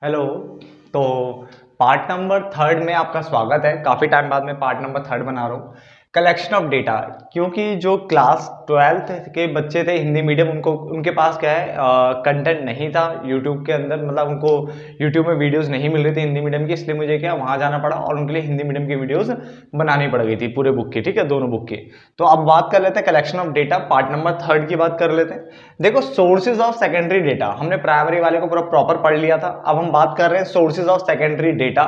Hello. तो part number third में आपका स्वागत है। काफ़ी टाइम बाद मैं पार्ट नंबर थर्ड बना रहा हूँ, कलेक्शन ऑफ डेटा। क्योंकि जो क्लास ट्वेल्थ के बच्चे थे हिंदी मीडियम, उनके पास क्या है, कंटेंट नहीं था यूट्यूब के अंदर, मतलब उनको यूट्यूब में वीडियोस नहीं मिल रही थी हिंदी मीडियम की, इसलिए मुझे क्या वहाँ जाना पड़ा और उनके लिए हिंदी मीडियम की वीडियोस बनानी पड़ गई थी पूरे बुक की। ठीक है, दोनों बुक की। तो अब बात कर लेते हैं collection of data, part number third की बात कर लेते हैं। देखो, सोर्सेज ऑफ सेकेंडरी डेटा हमने प्राइमरी वाले को पूरा प्रॉपर पढ़ लिया था। अब हम बात कर रहे हैं सोर्सेज ऑफ सेकेंडरी डेटा,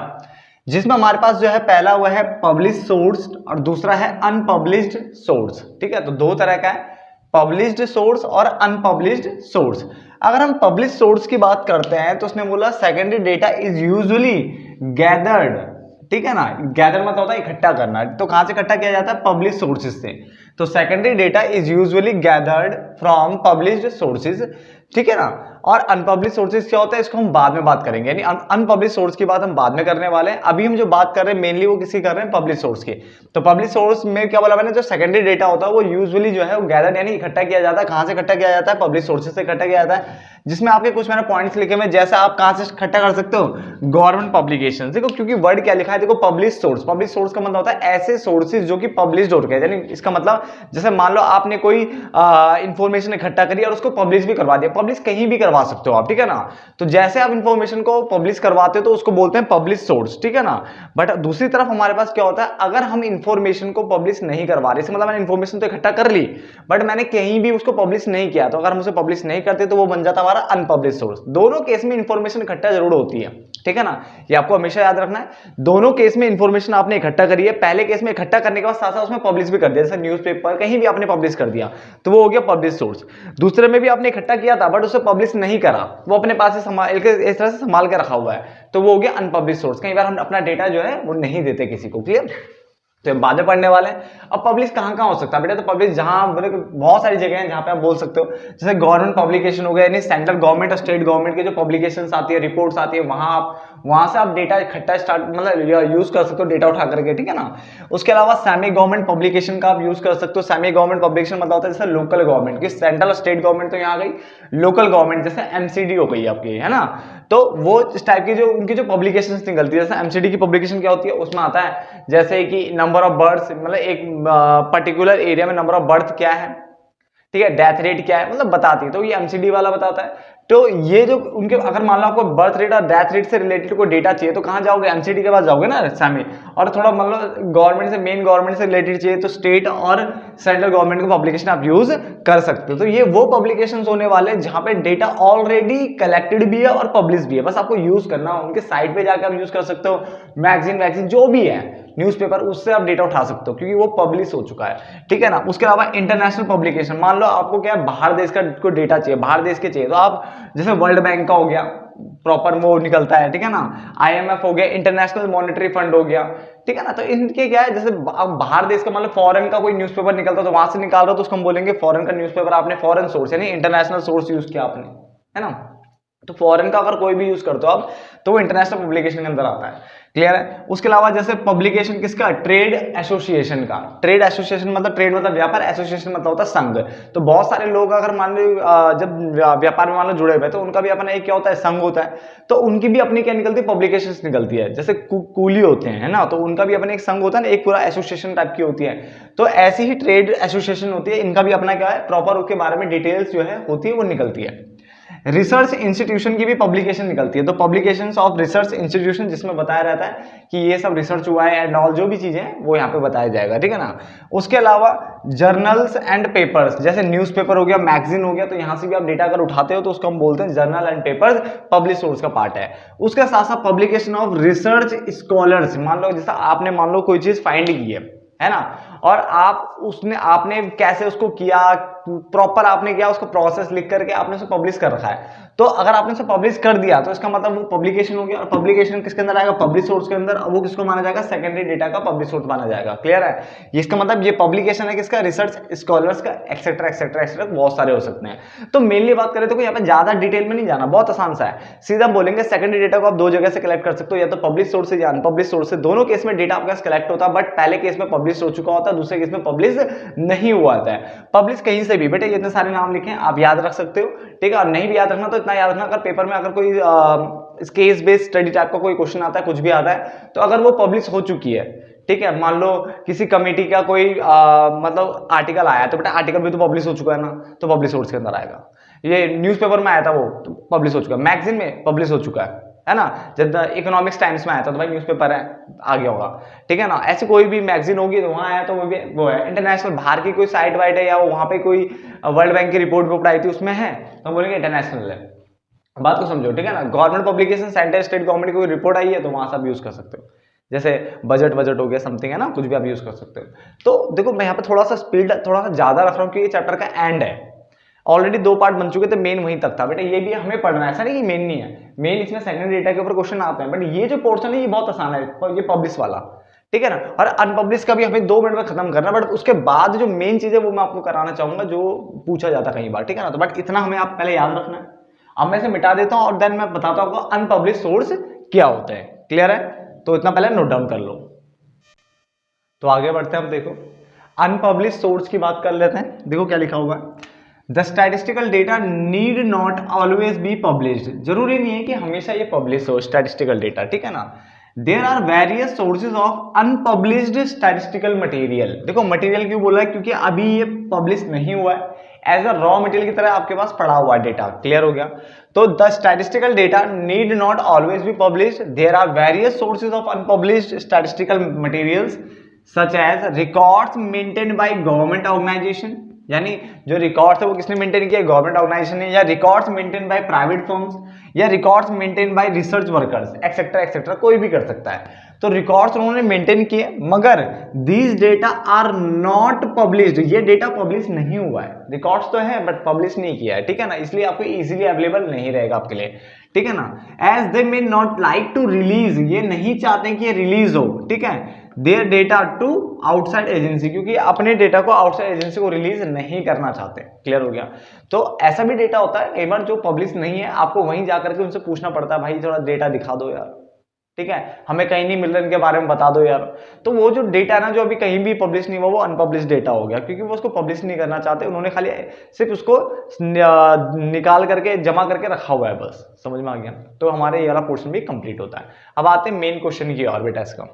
जिसमें हमारे पास जो है पहला हुआ है पब्लिश सोर्स और दूसरा है अनपब्लिश्ड सोर्स। ठीक है, तो दो तरह का है, पब्लिश्ड सोर्स और अनपब्लिश्ड सोर्स। अगर हम पब्लिश सोर्स की बात करते हैं तो उसने बोला secondary data is usually gathered. ठीक है ना, गैदर मतलब होता है इकट्ठा करना। तो कहां से इकट्ठा किया जाता है? पब्लिश सोर्सेज से। तो secondary data is usually gathered from published sources. ठीक है ना। और अनपब्लिश सोर्सेज क्या होता है, इसको हम बाद में बात करेंगे, यानी अनपब्लिश सोर्स की बात हम बाद में करने वाले हैं। अभी हम जो बात कर रहे हैं मेनली वो किसी कर रहे हैं, पब्लिश सोर्स की। तो पब्लिश सोर्स में क्या बोला मैंने, जो सेकेंडरी डेटा होता है वो यूजुअली जो है वो गैदर यानी इकट्ठा किया जाता है। कहां से इकट्ठा किया जाता है? पब्लिश सोर्सेज से इकट्ठा किया जाता है। जिसमें आपके कुछ मैंने पॉइंट्स लिखे हुए, जैसे आप कहां से इकट्ठा कर सकते हो? Government publication. देखो, क्योंकि वर्ड क्या लिखा है, देखो पब्लिश सोर्स, पब्लिश सोर्स का मतलब होता है ऐसे सोर्सेज जो कि पब्लिश्ड हो रखे हैं। यानी इसका मतलब जैसे मान लो आपने कोई इंफॉर्मेशन इकट्ठा करी और उसको पब्लिश भी करवा दिया। पब्लिश कहीं भी करवा सकते हो आप, ठीक है ना। तो जैसे आप इंफॉर्मेशन को पब्लिश करवाते हो तो उसको बोलते हैं पब्लिश सोर्स, ठीक है ना। बट दूसरी तरफ हमारे पास क्या होता है, अगर हम इंफॉर्मेशन को पब्लिश नहीं करवा रहे, मतलब मैंने इंफॉर्मेशन तो इकट्ठा कर ली बट मैंने कहीं भी उसको पब्लिश नहीं किया, तो अगर हम उसे पब्लिश नहीं करते तो वो बन जाता हमारा अनपब्लिश सोर्स। दोनों केस में इंफॉर्मेशन इकट्ठा जरूर होती है, ठीक है ना। ये आपको हमेशा याद रखना है। दोनों केस में इंफॉर्मेशन आपने इकट्ठा करी है, पहले केस में इकट्ठा करने के बाद साथ साथ उसमें पब्लिश भी कर दिया, जैसे न्यूज़पेपर कहीं भी आपने पब्लिश कर दिया तो वो हो गया पब्लिश सोर्स। दूसरे में भी आपने इकट्ठा किया था बट उसे पब्लिश नहीं करा, वो अपने पास ही संभाल के इस तरह से संभाल के रखा हुआ है, तो वो हो गया अनपब्लिश सोर्स। कई बार हम अपना डेटा जो है वो नहीं देते किसी को। क्लियर? तो बाद में पढ़ने वाले हैं। अब पब्लिश कहाँ कहाँ हो सकता है बेटा? तो पब्लिश जहां बहुत सारी जगह हैं जहां पे आप बोल सकते हो, जैसे गवर्नमेंट पब्लिकेशन हो गया, यानी सेंट्रल गवर्नमेंट और स्टेट गवर्नमेंट के जो पब्लिकेशंस आती है, रिपोर्ट्स आती है, वहां से आप डेटा इकट्ठा स्टार्ट मतलब यूज कर सकते हो डेटा उठा करके, ठीक है ना। उसके अलावा सेमी गवर्नमेंट पब्लिकेशन का आप यूज कर सकते हो। सेमी गवर्नमेंट पब्लिकेशन मतलब होता है जैसे लोकल गवर्नमेंट की, सेंट्रल और स्टेट गवर्नमेंट तो यहाँ आ गई, लोकल गवर्नमेंट जैसे एमसीडी हो गई आपकी, है ना। तो वो इस टाइप की जो उनकी जो पब्लिकेशंस निकलती है, जैसे एमसीडी की पब्लिकेशन क्या होती है, उसमें आता है जैसे कि नंबर ऑफ बर्ड्स, मतलब एक पर्टिकुलर एरिया में नंबर ऑफ बर्थ क्या है, ठीक है, डेथ रेट क्या है, मतलब बताती है, तो ये एमसीडी वाला बताता है। तो ये जो उनके, अगर मान लो आपको बर्थ रेट और डेथ रेट से रिलेटेड कोई डेटा चाहिए तो कहां जाओगे? एमसीडी के पास जाओगे ना, सामने। और थोड़ा मान लो गवर्नमेंट से, मेन गवर्नमेंट से रिलेटेड चाहिए तो स्टेट और सेंट्रल गवर्नमेंट का पब्लिकेशन आप यूज कर सकते हो। तो ये वो पब्लिकेशन होने वाले जहां पे डेटा ऑलरेडी कलेक्टेड भी है और पब्लिश भी है, बस आपको यूज करना हो। उनके साइट पे जाकर आप यूज कर सकते हो, मैगजीन वैगजीन जो भी है, न्यूज़पेपर, उससे आप डेटा उठा सकते हो क्योंकि वो पब्लिश हो चुका है, ठीक है ना। उसके अलावा इंटरनेशनल पब्लिकेशन, मान लो आपको क्या है, बाहर देश का कोई डेटा चाहिए, बाहर देश के चाहिए, तो आप जैसे वर्ल्ड बैंक का हो गया, प्रॉपर वो निकलता है, ठीक है ना। आईएमएफ हो गया, इंटरनेशनल मॉनेटरी फंड हो गया, ठीक है ना। तो इनके क्या है, जैसे बाहर देश का, मतलब फॉरेन का कोई न्यूज़पेपर निकलता है तो वहां से निकाल रहा हो तो उसको हम बोलेंगे फॉरेन का न्यूज़पेपर, आपने फॉरेन सोर्स यानी इंटरनेशनल सोर्स यूज किया आपने, है ना। तो फॉरेन का अगर कोई भी यूज करते हो आप तो वो इंटरनेशनल पब्लिकेशन के अंदर आता है। क्लियर है? उसके अलावा जैसे पब्लिकेशन किसका? ट्रेड एसोसिएशन का। ट्रेड एसोसिएशन मतलब, ट्रेड मतलब व्यापार, एसोसिएशन मतलब होता है संघ। तो बहुत सारे लोग अगर मान लो जब व्यापार में मान लो जुड़े हुए तो उनका भी अपना एक क्या होता है, संघ होता है। तो उनकी भी अपनी क्या निकलती है? पब्लिकेशन निकलती है। जैसे कूली होते हैं ना, तो उनका भी अपना एक संघ होता है ना, एक पूरा एसोसिएशन टाइप की होती है। तो ऐसी ही ट्रेड एसोसिएशन होती है, इनका भी अपना क्या है, प्रॉपर उसके बारे में डिटेल्स जो है होती है वो निकलती है। रिसर्च इंस्टीट्यूशन की भी पब्लिकेशन निकलती है, तो पब्लिकेशंस ऑफ रिसर्च इंस्टीट्यूशन, जिसमें बताया रहता है कि ये सब रिसर्च हुआ है एंड ऑल, जो भी चीजें हैं वो यहाँ पे बताया जाएगा, ठीक है ना। उसके अलावा जर्नल्स एंड पेपर्स, जैसे न्यूज़पेपर हो गया, मैगजीन हो गया, तो यहाँ से भी आप डेटा अगर उठाते हो तो उसको हम बोलते हैं journal and papers, publish source का पार्ट है। उसके साथ साथ पब्लिकेशन ऑफ रिसर्च स्कॉलर्स, मान लो जैसा आपने मान लो कोई चीज फाइंड की है ना, और आपने कैसे उसको किया, प्रॉपर आपने किया, उसका प्रोसेस लिख करके आपने उसे पब्लिश कर रखा है। तो अगर आपने उसे पब्लिश कर दिया तो इसका मतलब वो पब्लिकेशन हो गया, और पब्लिकेशन किसके अंदर आएगा? पब्लिश सोर्स के अंदर। वो किसको माना जाएगा? सेकेंडरी डेटा का पब्लिश सोर्स माना जाएगा। क्लियर है? इसका मतलब ये पब्लिकेशन है किसका? रिसर्च स्कॉलर्स का, एक्सेट्रा एक्सेट्रा एक्सेट्रा, बहुत सारे हो सकते हैं। तो मेनली बात करें तो यहाँ पे ज्यादा डिटेल में नहीं जाना, बहुत आसान सा है। सीधा बोलेंगे सेकेंडरी डेटा को आप दो जगह से कलेक्ट कर सकते हो, या तो पब्लिश सोर्स से या अनपब्लिश सोर्स से। दोनों केस में डेटा आपके पास कलेक्ट होता है, बट पहले केस में पब्लिश हो चुका होता है, दूसरे केस में पब्लिश नहीं हुआ था। पब्लिश कहीं से भी, बेटे इतने सारे नाम लिखे आप याद रख सकते हो, ठीक है। और नहीं भी याद रखना तो इतना याद रखना, अगर पेपर में अगर कोई केस बेस्ड स्टडी टाइप का कोई क्वेश्चन आता है, कुछ भी आता है, तो अगर वो पब्लिश हो चुकी है, ठीक है, मान लो किसी कमेटी का कोई मतलब आर्टिकल आया, तो बेटा आर्टिकल भी तो पब्लिश हो चुका है ना, तो पब्लिश सोर्स के अंदर आएगा। ये न्यूज़पेपर में आया था वो तो पब्लिश हो चुका है, मैगजीन में पब्लिश हो चुका है ना, जब इकोनॉमिक्स टाइम्स में आया था तो भाई न्यूज़पेपर है, आ गया होगा, ठीक है ना। ऐसी कोई भी मैगजीन होगी तो वहां आया तो वो है। इंटरनेशनल बाहर की कोई साइट वाइट है या वहां पे कोई वर्ल्ड बैंक की रिपोर्ट वोट आई थी उसमें है, तो हम बोलेंगे इंटरनेशनल है। बात को समझो, ठीक है ना। Government publication, central state government की कोई रिपोर्ट आई है तो वहां से आप यूज कर सकते हो, जैसे बजट हो गया, समथिंग है ना, कुछ भी आप यूज कर सकते हो। तो देखो मैं यहाँ पे थोड़ा सा स्पीड थोड़ा सा ज्यादा रख रहा हूँ, क्योंकि ये चैप्टर का एंड है, ऑलरेडी 2 पार्ट बन चुके थे, मेन वहीं तक था बेटा, ये भी हमें पढ़ना है, ऐसा नहीं कि मेन नहीं है, मेन इसमें सेकेंडरी डेटा के ऊपर क्वेश्चन आते हैं, बट ये जो पोर्शन है ये बहुत आसान है, ये पब्लिश वाला, ठीक है ना। और अनपब्लिश का भी हमें 2 मिनट में खत्म करना, बट उसके बाद जो मेन चीज है वो मैं आपको कराना चाहूंगा, जो पूछा जाता कई बार, ठीक है ना। तो बट इतना हमें आप पहले याद रखना है। अब मैं इसे मिटा देता हूं और देन मैं बताता हूं अनपब्लिश सोर्स क्या होता है, क्लियर है। तो इतना पहले नोट डाउन कर लो। तो आगे बढ़ते हैं, अब देखो अनपब्लिश सोर्स की बात कर लेते हैं। देखो क्या लिखा हुआ है, the statistical data need not always be published. जरूरी नहीं है कि हमेशा ये पब्लिश हो स्टैटिस्टिकल डेटा, ठीक है ना। There are various sources of unpublished statistical material. देखो मटेरियल क्यों बोला है, क्योंकि अभी ये पब्लिश नहीं हुआ है, एज अ रॉ मटेरियल की तरह आपके पास पड़ा हुआ डेटा, क्लियर हो गया। तो the statistical data need not always be published, there are various sources of unpublished statistical materials such as records maintained by government organisation, यानी जो रिकॉर्ड्स है वो किसने मेंटेन किया, गवर्नमेंट ऑर्गेनाइजेशन ने, या records maintain by private firms, या records maintain by research workers, etcetera etcetera, कोई भी कर सकता है। तो रिकॉर्ड्स उन्होंने मेंटेन किए, मगर these data are not published, ये डेटा पब्लिश नहीं हुआ है। रिकॉर्ड्स तो है बट पब्लिश नहीं किया है, ठीक है ना, इसलिए आपको इजीली अवेलेबल नहीं रहेगा आपके लिए, ठीक है ना। As they may not like to release, ये नहीं चाहते कि ये रिलीज हो, ठीक है, their data to outside agency, क्योंकि अपने डेटा को आउटसाइड एजेंसी को रिलीज नहीं करना चाहते, क्लियर हो गया। तो ऐसा भी डेटा होता है कई बार जो पब्लिश नहीं है, आपको वहीं जाकर के उनसे पूछना पड़ता है, भाई थोड़ा डेटा दिखा दो यार, ठीक है, हमें कहीं नहीं मिल रहा, इनके बारे में बता दो यार। तो वो जो डेटा है ना, जो अभी कहीं भी पब्लिश नहीं हुआ, वो अनपब्लिश डेटा हो गया, क्योंकि वो उसको पब्लिश नहीं करना चाहते, उन्होंने खाली सिर्फ उसको निकाल करके जमा करके रखा हुआ है, बस, समझ में आ गया। तो हमारे ये वाला पोर्शन भी कंप्लीट होता है। अब आते हैं मेन क्वेश्चन की और बेटा इसका।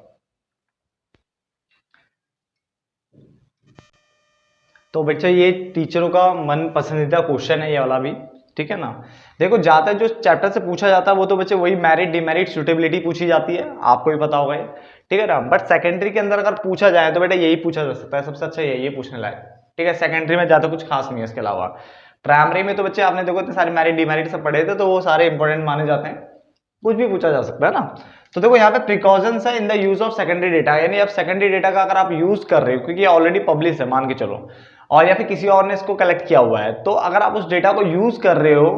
तो बच्चा ये टीचरों का मन पसंदीदा क्वेश्चन है ये वाला भी, ठीक है ना। देखो ज्यादा जो चैप्टर से पूछा जाता है वो तो बच्चे वही मेरिट डिमेरिट सुटेबिलिटी पूछी जाती है, आपको भी पता होगा ये, ठीक है ना। बट सेकेंडरी के अंदर अगर पूछा जाए तो बेटा यही पूछा जा सकता है, सबसे अच्छा यही पूछने लायक, ठीक है। सेकेंडरी में ज्यादा कुछ खास नहीं है इसके अलावा। प्राइमरी में तो बच्चे आपने देखो इतने सारे मेरिट डिमेरिट सब पढ़े थे, तो वो सारे इंपॉर्टेंट माने जाते हैं, कुछ भी पूछा जा सकता है ना। तो देखो यहाँ पे प्रिकॉशंस है in the use of secondary data, यानी अब सेकेंडरी डेटा का अगर आप यूज कर रहे हो, क्योंकि ये ऑलरेडी पब्लिश है मान के चलो, और या फिर किसी और ने इसको कलेक्ट किया हुआ है, तो अगर आप उस डेटा को यूज कर रहे हो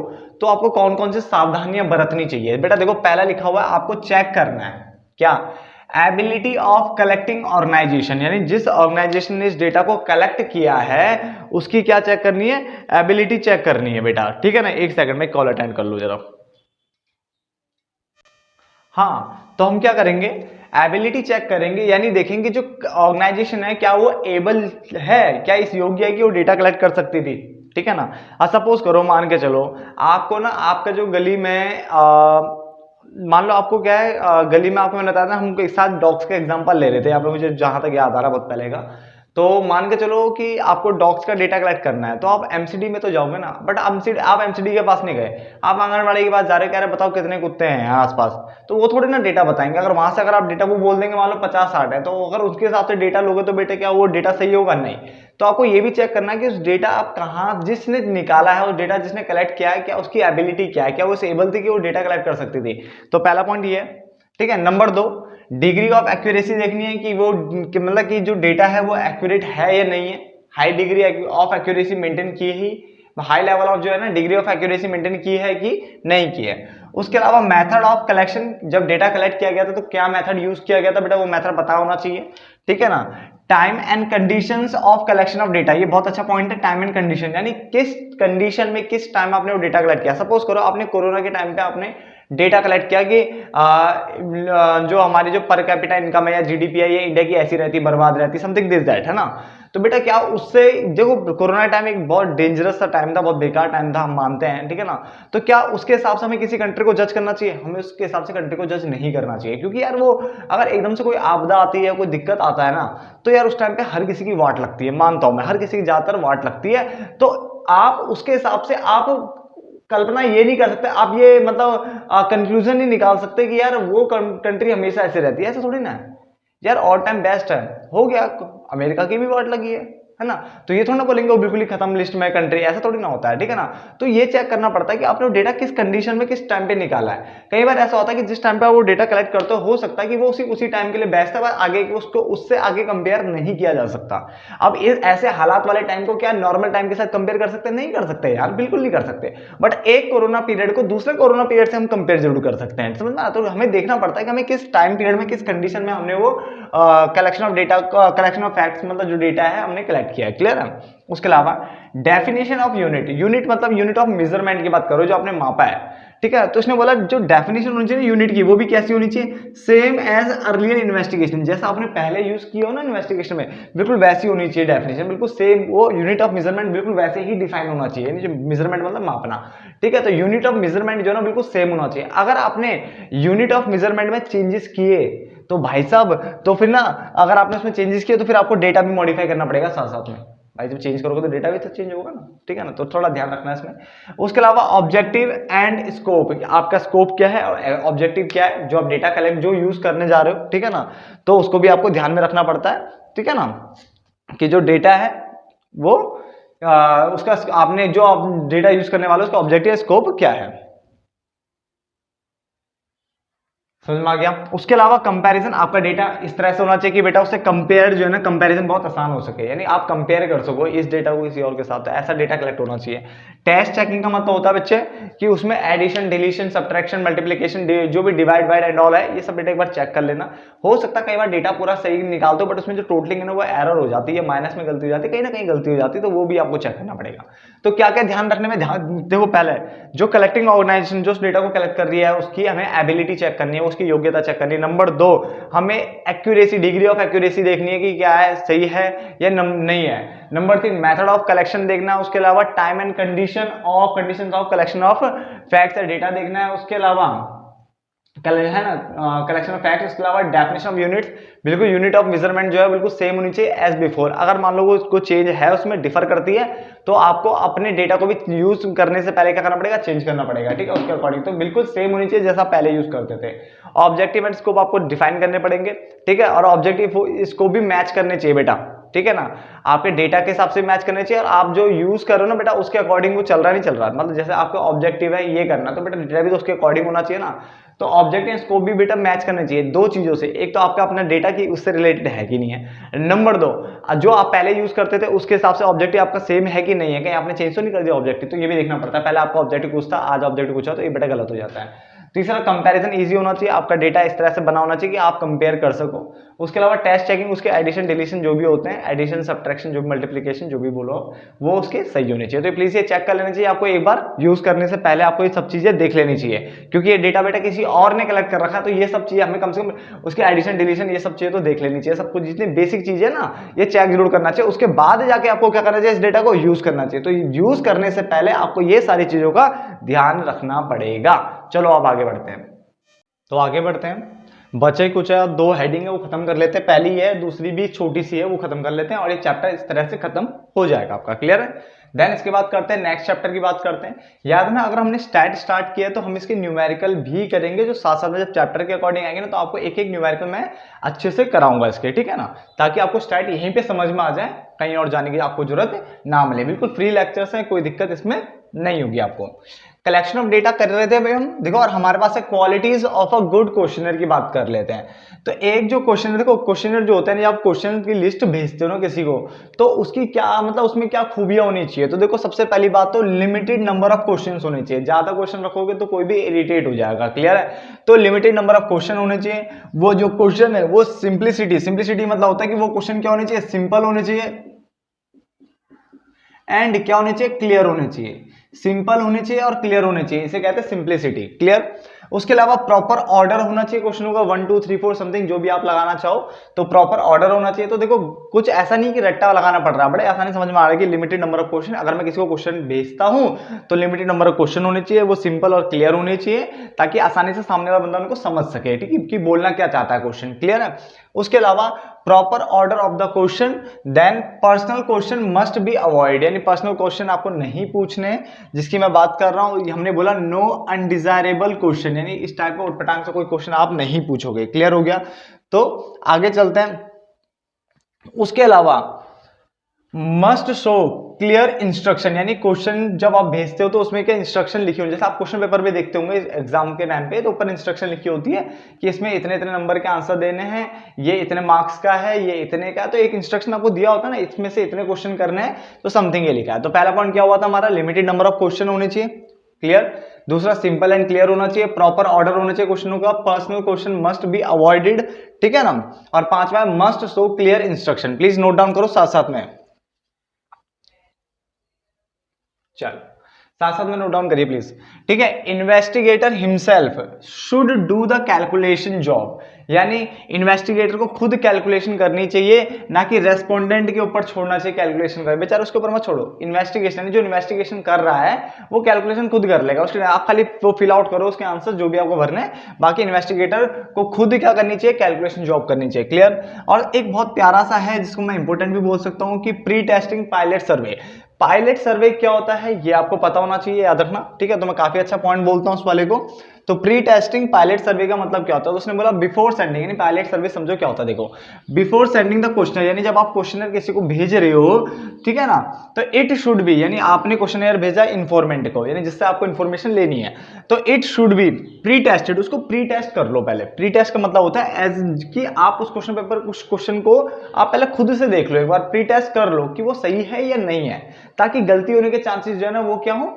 तो आपको कौन कौन से सावधानियां बरतनी चाहिए। बेटा देखो पहला लिखा हुआ है, आपको चेक करना है क्या, एबिलिटी ऑफ कलेक्टिंग ऑर्गेनाइजेशन, यानी जिस ऑर्गेनाइजेशन ने इस डेटा को कलेक्ट किया है उसकी क्या चेक करनी है, एबिलिटी चेक करनी है बेटा, ठीक है ना। एक सेकंड में कॉल अटेंड कर लो जरा। हाँ, तो हम क्या करेंगे, एबिलिटी चेक करेंगे, यानी देखेंगे जो ऑर्गेनाइजेशन है क्या वो एबल है, क्या इस योग्य है कि वो डेटा कलेक्ट कर सकती थी, ठीक है ना। सपोज करो, मान के चलो आपको ना, आपका जो गली में मान लो आपको क्या है, गली में आपको मैंने बताया था, हम एक साथ डॉग्स का एग्जांपल ले रहे थे यहाँ पे, मुझे जहां तक याद आ रहा बहुत पहले का। तो मान के चलो कि आपको डॉग्स का डेटा कलेक्ट करना है, तो आप एमसीडी में तो जाओगे ना, बट आप एमसीडी के पास नहीं गए, आप आंगनबाड़ी के पास जा रहे, कह रहे बताओ कितने कुत्ते हैं यहाँ आसपास, तो वो थोड़े ना डेटा बताएंगे। अगर वहां से अगर आप डेटा वो बोल देंगे मान लो 50-60 है, तो अगर उसके हिसाब से डेटा लोगे तो बेटे क्या वो डेटा सही होगा, नहीं। तो आपको ये भी चेक करना है कि उस डेटा आप कहाँ, जिसने निकाला है उस डेटा, जिसने कलेक्ट किया है, क्या उसकी एबिलिटी क्या है, क्या वो एबल थी कि वो डेटा कलेक्ट कर सकती थी। तो पहला पॉइंट ये है, ठीक है। नंबर 2, डिग्री ऑफ एक्यूरेसी देखनी है कि वो मतलब कि जो डेटा है वो एक्यूरेट है या नहीं है, high degree of accuracy maintain की ही, हाई लेवल ऑफ जो है ना डिग्री ऑफ एक्यूरेसी मेंटेन की है कि नहीं की है। उसके अलावा मेथड ऑफ कलेक्शन, जब डेटा कलेक्ट किया गया था तो क्या मेथड यूज किया गया था बेटा, वो मेथड पता होना चाहिए, ठीक है ना। Time and conditions of collection of data, ये बहुत अच्छा पॉइंट है, टाइम एंड कंडीशन, यानी किस कंडीशन में किस टाइम आपने वो डेटा कलेक्ट किया। सपोज करो आपने कोरोना के टाइम पे आपने डेटा कलेक्ट किया कि जो हमारी जो पर कैपिटा इनकम है या जीडीपी है ये इंडिया की ऐसी रहती, बर्बाद रहती, समथिंग दिस दैट, है ना। तो बेटा क्या उससे, देखो कोरोना टाइम एक बहुत डेंजरस सा टाइम था, बहुत बेकार टाइम था, हम मानते हैं, ठीक है ना। तो क्या उसके हिसाब से हमें किसी कंट्री को जज करना चाहिए? हमें उसके हिसाब से कंट्री को जज नहीं करना चाहिए, क्योंकि यार वो अगर एकदम से कोई आपदा आती है, कोई दिक्कत आता है ना, तो यार उस टाइम पे हर किसी की वाट लगती है, मानता हूं मैं, हर किसी की ज्यादातर वाट लगती है। तो आप उसके हिसाब से आप कल्पना ये नहीं कर सकते, आप ये मतलब कंक्लूजन नहीं निकाल सकते कि यार वो कंट्री हमेशा ऐसे रहती है, ऐसा थोड़ी ना है यार। ऑल टाइम बेस्ट है, हो गया, अमेरिका की भी वाट लगी है ना। तो ये थोड़ा ना बोलेंगे वो बिल्कुल ही खत्म लिस्ट में कंट्री, ऐसा थोड़ी ना होता है, ठीक है ना। तो ये चेक करना पड़ता है कि आपने डेटा किस कंडीशन में किस टाइम पे निकाला है। कई बार ऐसा होता है कि जिस टाइम पे आप वो डेटा कलेक्ट करते हो सकता है कि वो उसी टाइम के लिए बेस्ट है, आगे उसको उससे आगे कंपेयर नहीं किया जा सकता। अब इस ऐसे हालात वाले टाइम को क्या नॉर्मल टाइम के साथ कंपेयर कर सकते हैं? नहीं कर सकते यार, बिल्कुल नहीं कर सकते। बट एक कोरोना पीरियड को दूसरे कोरोना पीरियड से हम कंपेयर जरूर कर सकते हैं, समझ में। तो हमें देखना पड़ता है कि हमें किस टाइम पीरियड में किस कंडीशन में हमने वो collection of data, collection of facts, मतलब जो डेटा है हमने कलेक्ट किया है, क्लियर है। उसके अलावा डेफिनेशन ऑफ यूनिट, यूनिट मतलब यूनिट ऑफ मेजरमेंट की बात करो, जो आपने मापा है, ठीक है। तो उसने बोला जो डेफिनेशन होनी चाहिए यूनिट की, वो भी कैसी होनी चाहिए? सेम एज अर्लियर इन्वेस्टिगेशन, जैसा आपने पहले यूज किया हो ना इन्वेस्टिगेशन में, बिल्कुल वैसी होनी चाहिए डेफिनेशन, बिल्कुल सेम। वो यूनिट ऑफ मेजरमेंट बिल्कुल वैसे ही डिफाइन होना चाहिए, जो मेजरमेंट मतलब मापना, ठीक है। तो यूनिट ऑफ मेजरमेंट जो है ना बिल्कुल सेम होना चाहिए। अगर आपने यूनिट ऑफ मेजरमेंट में चेंजेस किए तो भाई साहब, तो फिर ना अगर आपने उसमें चेंजेस किए तो फिर आपको डेटा भी मॉडिफाई करना पड़ेगा साथ साथ में। भाई जब चेंज करोगे तो डेटा भी तो चेंज होगा ना, ठीक है ना। तो थोड़ा ध्यान रखना है इसमें। उसके अलावा ऑब्जेक्टिव एंड स्कोप, आपका स्कोप क्या है और ऑब्जेक्टिव क्या है, जो आप डेटा कलेक्ट जो यूज करने जा रहे हो, ठीक है ना। तो उसको भी आपको ध्यान में रखना पड़ता है, ठीक है ना, कि जो डेटा है वो उसका आपने जो आप डेटा यूज करने वाले हो उसका ऑब्जेक्टिव स्कोप क्या है, समझ में आ गया। उसके अलावा कंपैरिजन, आपका डेटा इस तरह से होना चाहिए कि बेटा उससे कंपेयर जो है ना, कंपैरिजन बहुत आसान हो सके, यानी आप कंपेयर कर सको इस डेटा को किसी और के साथ, तो ऐसा डेटा कलेक्ट होना चाहिए। टेस्ट चेकिंग का मतलब होता है बच्चे कि उसमें एडिशन, डिलीशन, सब्ट्रैक्शन, मल्टीप्लिकेशन, जो भी डिवाइड बाइड एंड ऑल है, ये सब डेटा एक बार चेक कर लेना। हो सकता है कई बार डेटा पूरा सही निकाल दो बट उसमें जो टोटलिंग है ना वो एरर हो जाती है, माइनस में गलती हो जाती है, कहीं ना कहीं गलती हो जाती है, तो वो भी आपको चेक करना पड़ेगा। तो क्या क्या ध्यान रखने में, ध्यान देखो, पहले जो कलेक्टिंग ऑर्गेनाइजेशन जो डेटा को कलेक्ट कर रही है उसकी हमें एबिलिटी चेक करनी है, उसकी योग्यता चेक करनी है। नंबर 2, हमें एक्यूरेसी, डिग्री ऑफ एक्यूरेसी देखनी है कि क्या है, सही है या नहीं है। नंबर 3, मेथड ऑफ कलेक्शन देखना है। उसके अलावा time and condition of collection of facts या डेटा देखना है। उसके अलावा है ना कलेक्शन ऑफ फैक्ट्स। उसके अलावा डेफिनेशन ऑफ यूनिट्स, बिल्कुल यूनिट ऑफ मेजरमेंट जो है बिल्कुल सेम होनी चाहिए एज बिफोर। अगर मान लो वो चेंज है, उसमें डिफर करती है, तो आपको अपने डेटा को भी यूज करने से पहले क्या करना पड़ेगा, चेंज करना पड़ेगा, ठीक है, उसके अकॉर्डिंग। तो बिल्कुल सेम होनी चाहिए जैसा पहले यूज करते थे। ऑब्जेक्टिव एंड स्कोप आपको डिफाइन करने पड़ेंगे, ठीक है, और ऑब्जेक्टिव स्कोप भी मैच करने चाहिए बेटा, ठीक है ना। आपके डेटा के हिसाब से मैच करने चाहिए, और आप जो यूज कर रहे हो ना बेटा उसके अकॉर्डिंग वो चल रहा नहीं चल रहा, मतलब जैसे आपका ऑब्जेक्टिव है ये करना, तो बेटा डेटा भी तो उसके अकॉर्डिंग होना चाहिए ना। तो ऑब्जेक्टिव स्कोप भी बेटा मैच करने चाहिए दो चीजों से, एक तो आपका अपना डेटा की उससे रिलेटेड है कि नहीं है, नंबर 2 जो आप पहले यूज करते थे उसके हिसाब से ऑब्जेक्टिव आपका सेम है कि नहीं है, कहीं आपने चेंज तो नहीं कर दिया ऑब्जेक्टिव, तो ये भी देखना पड़ता है। पहले आपका ऑब्जेक्टिव कुछ था, आज ऑब्जेक्टिव कुछ है, तो ये बेटा गलत हो जाता है। तीसरा, कंपैरिजन इजी होना चाहिए, आपका डेटा इस तरह से बना होना चाहिए कि आप कंपेयर कर सको। उसके अलावा टेस्ट चेकिंग, उसके एडिशन डिलीशन जो भी होते हैं, एडिशन सब्ट्रैक्शन जो भी मल्टीप्लिकेशन जो भी बोलो, वो उसके सही होने चाहिए। तो प्लीज ये चेक कर लेना चाहिए आपको, एक बार यूज करने से पहले आपको ये सब चीजें देख लेनी चाहिए, क्योंकि ये डेटा बेटा किसी और ने कलेक्ट कर रखा है, तो ये सब चीजें हमें कम से कम उसके एडिशन डिलीशन ये सब चीजें तो देख लेनी चाहिए। सब कुछ जितनी बेसिक चीजें ना ये चेक जरूर करना चाहिए, उसके बाद जाके आपको क्या करना चाहिए, इस डेटा को यूज करना चाहिए। तो यूज करने से पहले आपको ये सारी चीजों का ध्यान रखना पड़ेगा। चलो अब आगे बढ़ते हैं। तो आगे बढ़ते हैं, बचे कुछ है, 2 हेडिंग है वो खत्म कर लेते हैं। पहली है, दूसरी भी छोटी सी है, वो खत्म कर लेते हैं और ये चैप्टर इस तरह से खत्म हो जाएगा आपका, क्लियर है। देन इसके बाद करते हैं नेक्स्ट चैप्टर की बात करते हैं। याद ना, अगर हमने स्टार्ट किया तो हम इसके न्यूमेरिकल भी करेंगे, जो साथ साथ में जब चैप्टर के अकॉर्डिंग आएंगे ना, तो आपको एक एक न्यूमेरिकल मैं अच्छे से कराऊंगा इसके, ठीक है ना, ताकि आपको स्टार्ट यहीं पे समझ में आ जाए, कहीं और जाने की आपको जरूरत ना मिले। बिल्कुल फ्री लेक्चर्स है, कोई दिक्कत इसमें नहीं होगी आपको। कलेक्शन ऑफ डेटा कर रहे थे भाई हम, देखो, और हमारे पास है qualities of a good questionnaire की बात कर लेते हैं। तो एक जो क्वेश्चनर, देखो क्वेश्चनर जो होता है ना, आप क्वेश्चन की लिस्ट भेजते हो ना किसी को, तो उसकी क्या मतलब उसमें क्या खूबियां होनी चाहिए। तो देखो सबसे पहली बात तो लिमिटेड नंबर ऑफ क्वेश्चन होने चाहिए, ज्यादा क्वेश्चन रखोगे तो कोई भी इरिटेट हो जाएगा, क्लियर है। तो लिमिटेड नंबर ऑफ क्वेश्चन होने चाहिए। वो जो क्वेश्चन है वो सिंप्लिसिटी मतलब होता है कि वो क्वेश्चन क्या होने चाहिए, सिंपल होने चाहिए, एंड क्या होने चाहिए, क्लियर होने चाहिए। सिंपल होने चाहिए और क्लियर होने चाहिए, इसे कहते हैं सिंप्लिसिटी, क्लियर। उसके अलावा प्रॉपर ऑर्डर होना चाहिए क्वेश्चनों का, 1 2 3 4 समथिंग जो भी आप लगाना चाहो, तो प्रॉपर ऑर्डर होना चाहिए। तो देखो कुछ ऐसा नहीं कि रट्टा लगाना पड़ रहा है, बड़े आसानी समझ में आ रहा है कि लिमिटेड नंबर ऑफ क्वेश्चन, अगर मैं किसी को क्वेश्चन भेजता हूं तो लिमिटेड नंबर ऑफ क्वेश्चन होने चाहिए, वो सिंपल और क्लियर होने चाहिए, ताकि आसानी से सामने वाला बंदा उनको समझ सके, ठीक है, कि बोलना क्या चाहता है क्वेश्चन, क्लियर है। उसके अलावा proper order of the question, then personal question must be avoid, यानी पर्सनल क्वेश्चन आपको नहीं पूछने, जिसकी मैं बात कर रहा हूं, हमने बोला नो अनडिजायरेबल क्वेश्चन, यानी इस टाइप का उटपटांग से कोई क्वेश्चन आप नहीं पूछोगे, क्लियर हो गया। तो आगे चलते हैं। उसके अलावा मस्ट शो क्लियर इंस्ट्रक्शन, यानी क्वेश्चन जब आप भेजते हो तो उसमें क्या इंस्ट्रक्शन लिखी होती है, जैसे आप क्वेश्चन पेपर में देखते होंगे एग्जाम के टाइम पे, तो ऊपर इंस्ट्रक्शन लिखी होती है कि इसमें इतने इतने नंबर के आंसर देने हैं, ये इतने मार्क्स का है, ये इतने का, तो एक इंस्ट्रक्शन आपको दिया होता है ना, इसमें से इतने क्वेश्चन करने हैं, तो समथिंग ये लिखा है। तो पहला पॉइंट क्या हुआ था हमारा, लिमिटेड नंबर ऑफ क्वेश्चन होने चाहिए, क्लियर। दूसरा सिंपल एंड क्लियर होना चाहिए, प्रॉपर ऑर्डर होना चाहिए क्वेश्चनों का, personal question must be avoided, ठीक है ना। और पांचवा must show clear instruction, please note down करो साथ साथ में, चलो साथ साथ में नोट डाउन करिए प्लीज, ठीक है। Investigator himself should do the calculation job, यानी इन्वेस्टिगेटर को खुद कैलकुलेशन करनी चाहिए, ना कि रेस्पोंडेंट के ऊपर छोड़ना चाहिए कैलकुलेशन कर, बेचारा उसके ऊपर मत छोड़ो। इन्वेस्टिगेशन, जो इन्वेस्टिगेशन कर रहा है वो कैलकुलेशन खुद कर लेगा, उसके आप खाली वो फिल आउट करो उसके आंसर जो भी आपको भरने हैं, बाकी इन्वेस्टिगेटर को खुद क्या करनी चाहिए, कैलकुलेशन जॉब करनी चाहिए, क्लियर। और एक बहुत प्यारा सा है जिसको मैं इंपॉर्टेंट भी बोल सकता हूं कि प्री टेस्टिंग पायलट सर्वे। पायलट सर्वे क्या होता है ये आपको पता होना चाहिए, याद रखना, ठीक है। तो मैं काफी अच्छा पॉइंट बोलता हूं उस वाले को। तो प्री टेस्टिंग पायलट सर्वे का मतलब क्या होता है, तो उसने बोला बिफोर सेंडिंग, यानी पायलट सर्वे समझो क्या होता है, देखो बिफोर सेंडिंग द क्वेश्चन, यानी जब आप क्वेश्चनर किसी को भेज रहे हो, ठीक है ना, तो इट शुड बी, यानी आपने क्वेश्चनर भेजा इन्फॉर्मेंट को, यानी जिससे आपको इन्फॉर्मेशन लेनी है, तो it should be pre tested, उसको प्री टेस्ट कर लो पहले। प्री टेस्ट का मतलब होता है एज कि आप उस क्वेश्चन पेपर, उस क्वेश्चन को आप पहले खुद से देख लो, एक बार प्री टेस्ट कर लो कि वो सही है या नहीं है, ताकि गलती होने के चांसेस जो है ना वो क्या हो,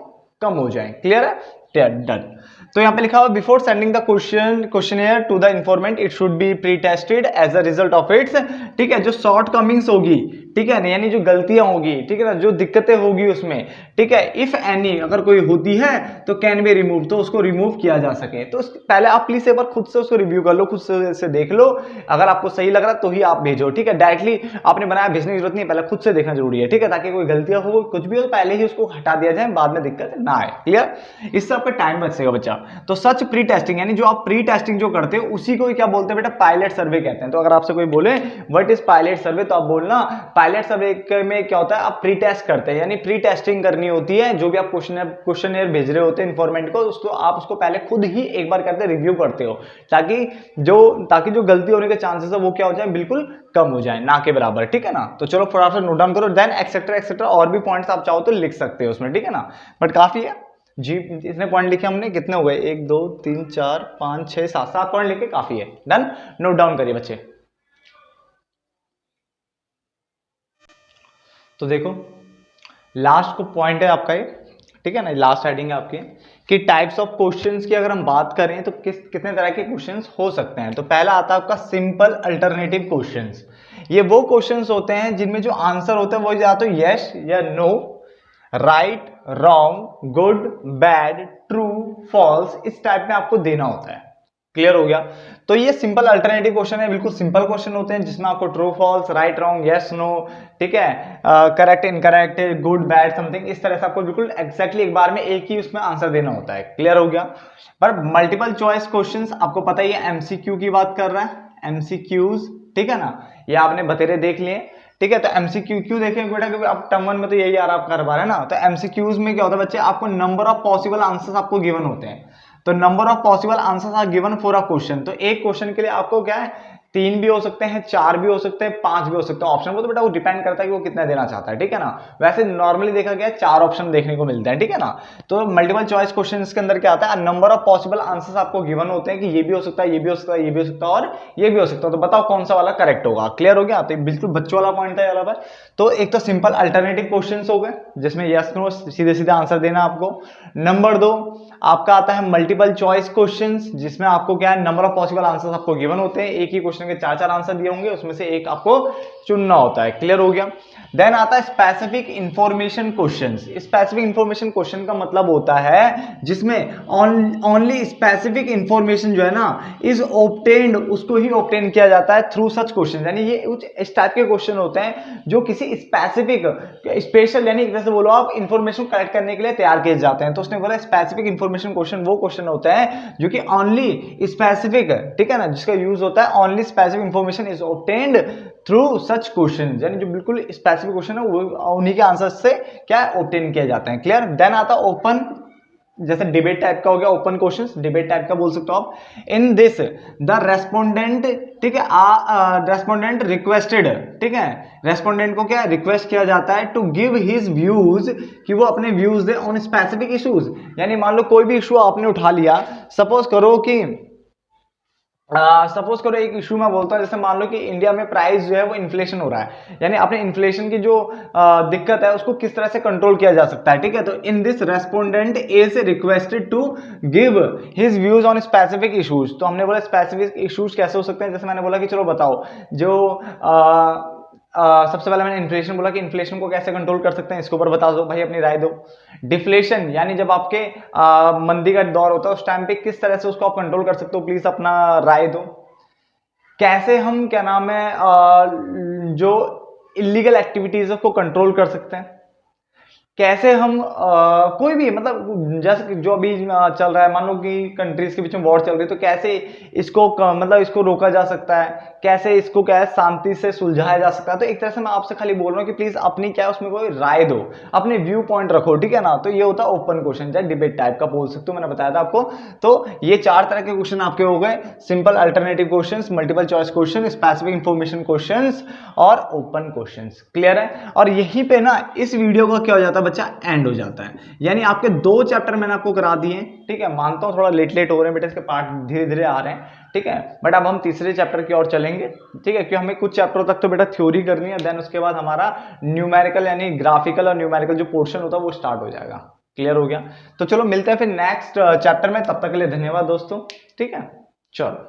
कम हो जाए, क्लियर है, डन। तो यहाँ पे लिखा हुआ before sending the questionnaire to the informant it should be pretested as a result of its, ठीक है। जो शॉर्ट कमिंग्स होगी, ठीक है ना, यानी जो गलतियां होगी, ठीक है ना, जो दिक्कतें होगी उसमें, ठीक है, इफ एनी अगर कोई होती है तो कैन बी रिमूव, तो उसको रिमूव किया जा सके। तो पहले आप प्लीज एक बार खुद से उसको रिव्यू कर लो, खुद से देख लो, अगर आपको सही लग रहा तो ही आप भेजो, ठीक है। डायरेक्टली आपने बनाया भेजने की जरूरत नहीं, पहले खुद से देखना जरूरी है, ठीक है, ताकि कोई गलतियां हो, कुछ भी हो, पहले ही उसको हटा दिया जाए, बाद में दिक्कत ना आए, क्लियर। इससे आपका टाइम बचेगा बच्चा। तो सच प्री टेस्टिंग, यानी जो आप प्री टेस्टिंग जो करते हो उसी को क्या बोलते हैं बेटा, पायलट सर्वे कहते हैं। तो अगर आपसे कोई बोले व्हाट इज पायलट सर्वे, तो आप बोलना पायलट सर्वे में क्या होता है, आप प्री टेस्ट करते हैं, यानी प्री टेस्टिंग करनी होती है, जो भी आप क्वेश्चनर भेज रहे होते हैं इन्फॉर्मेंट को, उसको आप उसको पहले खुद ही एक बार करते रिव्यू करते हो, ताकि जो गलती होने के चांसेस है वो क्या हो जाए, बिल्कुल कम हो जाए, ना के बराबर, ठीक है ना। तो चलो फटाफट नोट डाउन करो, देन एक्सेट्रा एक्सेट्रा और भी पॉइंट्स आप चाहो तो लिख सकते हो उसमें, ठीक है ना, बट काफी है जी। इतने पॉइंट लिखे हमने, कितने हो गए, 1 2 3 4 5 6 7 पॉइंट लिखे, काफी है, डन। नोट डाउन करिए बच्चे। तो देखो लास्ट को पॉइंट है आपका ये, ठीक है ना, लास्ट हेडिंग है आपकी कि टाइप्स ऑफ क्वेश्चंस की अगर हम बात करें तो कितने तरह के क्वेश्चंस हो सकते हैं। तो पहला आता है आपका सिंपल अल्टरनेटिव क्वेश्चंस। ये वो क्वेश्चंस होते हैं जिनमें जो आंसर होता है वो या तो यस या no, right, wrong, good, bad, true, false, इस टाइप में आपको देना होता है, क्लियर हो गया। तो ये सिंपल अल्टरनेटिव क्वेश्चन है, बिल्कुल सिंपल क्वेश्चन होते हैं जिसमें आपको true false, right wrong, yes no, ठीक है, correct incorrect, good bad something, इस तरह से आपको बिल्कुल एग्जैक्टली एक बार में एक ही उसमें आंसर देना होता है, क्लियर हो गया। पर मल्टीपल चॉइस क्वेश्चंस आपको पता ही है, एमसीक्यू की बात कर रहा है, एमसीक्यूज, ठीक है ना, ये आपने बतेरे देख लिए, ठीक है। तो एमसीक्यू क्यों देखें बेटा, क्योंकि आप टर्म 1 में तो यही आप कर पा रहे हैं ना। तो एमसीक्यूज में क्या होता है बच्चे, आपको नंबर ऑफ पॉसिबल आंसर्स आपको गिवन होते हैं, तो number of possible answers are given for a question. तो एक क्वेश्चन के लिए आपको क्या है, 3 भी हो सकते हैं, 4 भी हो सकते हैं, 5 भी हो सकते हैं ऑप्शन को, तो बेटा वो डिपेंड करता है कि वो कितना देना चाहता है, ठीक है ना। वैसे नॉर्मली देखा गया 4 ऑप्शन देखने को मिलते हैं, ठीक है ना। तो मल्टीपल चॉइस क्वेश्चंस के अंदर क्या आता है, नंबर ऑफ पॉसिबल आंसर्स आपको गिवन होते हैं कि ये भी हो सकता है, ये भी हो सकता है, ये भी हो सकता है और ये भी हो सकता है। तो बताओ कौन सा वाला करेक्ट होगा, क्लियर हो गया। तो बिल्कुल बच्चों वाला पॉइंट था यहाँ पर। तो एक तो सिंपल अल्टरनेटिव क्वेश्चंस हो गए जिसमें यस नो सीधे सीधे आंसर देना आपको। नंबर 2 आपका आता है मल्टीपल चॉइस क्वेश्चंस, जिसमें आपको क्या है, नंबर ऑफ पॉसिबल आंसर्स आपको गिवन होते हैं, एक ही क्वेश्चन के 4 आंसर दिए होंगे, उसमें से एक आपको चुनना होता है, क्लियर हो गया। देन आता है specific information question. Specific information question का मतलब होता है जिसमें ओनली स्पेसिफिक इंफॉर्मेशन जो है ना इज ऑब्टेन्ड, उसको ही ऑब्टेन किया जाता है थ्रू सच क्वेश्चन। यानी ये कुछ इस टाइप के क्वेश्चन होते हैं जो किसी स्पेसिफिक स्पेशल यानी एक तरह से बोलो आप इंफॉर्मेशन कलेक्ट करने के लिए तैयार किए जाते हैं। तो उसने बोला स्पेसिफिक इंफॉर्मेशन क्वेश्चन वो क्वेश्चन होता है जो कि ओनली स्पेसिफिक, ठीक है ना, जिसका यूज होता है only specific information is obtained through such question, यानी जो बिल्कुल स्पेसिफिक क्वेश्चन है वो उन्हीं के आंसर से क्या ऑब्टेन किए जाते हैं। क्लियर। देन आता ओपन, जैसे डिबेट टाइप का हो गया ओपन क्वेश्चंस, डिबेट टाइप का बोल सकते हो आप। इन दिस द रेस्पोंडेंट, ठीक है, रेस्पोंडेंट रिक्वेस्टेड, ठीक है, रेस्पोंडेंट को क्या रिक्वेस्ट किया जाता है टू गिव हिज व्यूज, कि वो अपने views they on specific issues. यानी मान लो कोई भी इशू आपने उठा लिया, सपोज करो कि सपोज करो एक इशू मैं बोलता हूँ, जैसे मान लो कि इंडिया में प्राइस जो है वो इन्फ्लेशन हो रहा है, यानी अपने इन्फ्लेशन की जो दिक्कत है उसको किस तरह से कंट्रोल किया जा सकता है, ठीक है। तो in this respondent is requested to give his views on specific issues. तो हमने बोला स्पेसिफिक इशूज कैसे हो सकते हैं, जैसे मैंने बोला कि चलो बताओ जो सबसे पहले मैंने इन्फ्लेशन बोला कि इन्फ्लेशन को कैसे कंट्रोल कर सकते हैं, इसके ऊपर बता दो भाई, अपनी राय दो। डिफ्लेशन यानी जब आपके मंदी का दौर होता है उस टाइम पे किस तरह से उसको आप कंट्रोल कर सकते हो, प्लीज अपना राय दो। कैसे हम क्या नाम है जो इलीगल एक्टिविटीज है उसको कंट्रोल कर सकते हैं, कैसे हम कोई भी मतलब जैसे जो अभी चल रहा है, मान लो कि कंट्रीज के बीच में वॉर चल रही है, तो कैसे इसको मतलब इसको रोका जा सकता है, कैसे इसको क्या है शांति से सुलझाया जा सकता है। तो एक तरह से मैं आपसे खाली बोल रहा हूँ कि प्लीज अपनी क्या है उसमें कोई राय दो, अपने व्यू पॉइंट रखो, ठीक है ना। तो ये होता है ओपन क्वेश्चन, चाहे डिबेट टाइप का बोल सकते हो, मैंने बताया था आपको। तो ये 4 तरह के क्वेश्चन आपके हो गए, simple alternative question, multiple choice question, specific information question और ओपन क्वेश्चन। क्लियर है। और यहीं पे ना इस वीडियो का क्या हो जाता है बच्चा, एंड हो जाता है। यानी आपके 2 चैप्टर मैंने आपको करा दिए, ठीक है। मानता हूं थोड़ा लेट लेट हो रहे हैं बेटा, इसके पार्ट धीरे धीरे आ रहे हैं, ठीक है। बट अब हम तीसरे चैप्टर की ओर चलेंगे, ठीक है, क्योंकि हमें कुछ चैप्टर तक तो बेटा थ्योरी करनी है, देन उसके बाद हमारा न्यूमेरिकल यानी ग्राफिकल और न्यूमेरिकल जो पोर्शन होता है वो स्टार्ट हो जाएगा। क्लियर हो गया। तो चलो मिलते हैं फिर नेक्स्ट चैप्टर में, तब तक के लिए धन्यवाद दोस्तों, ठीक है, चलो।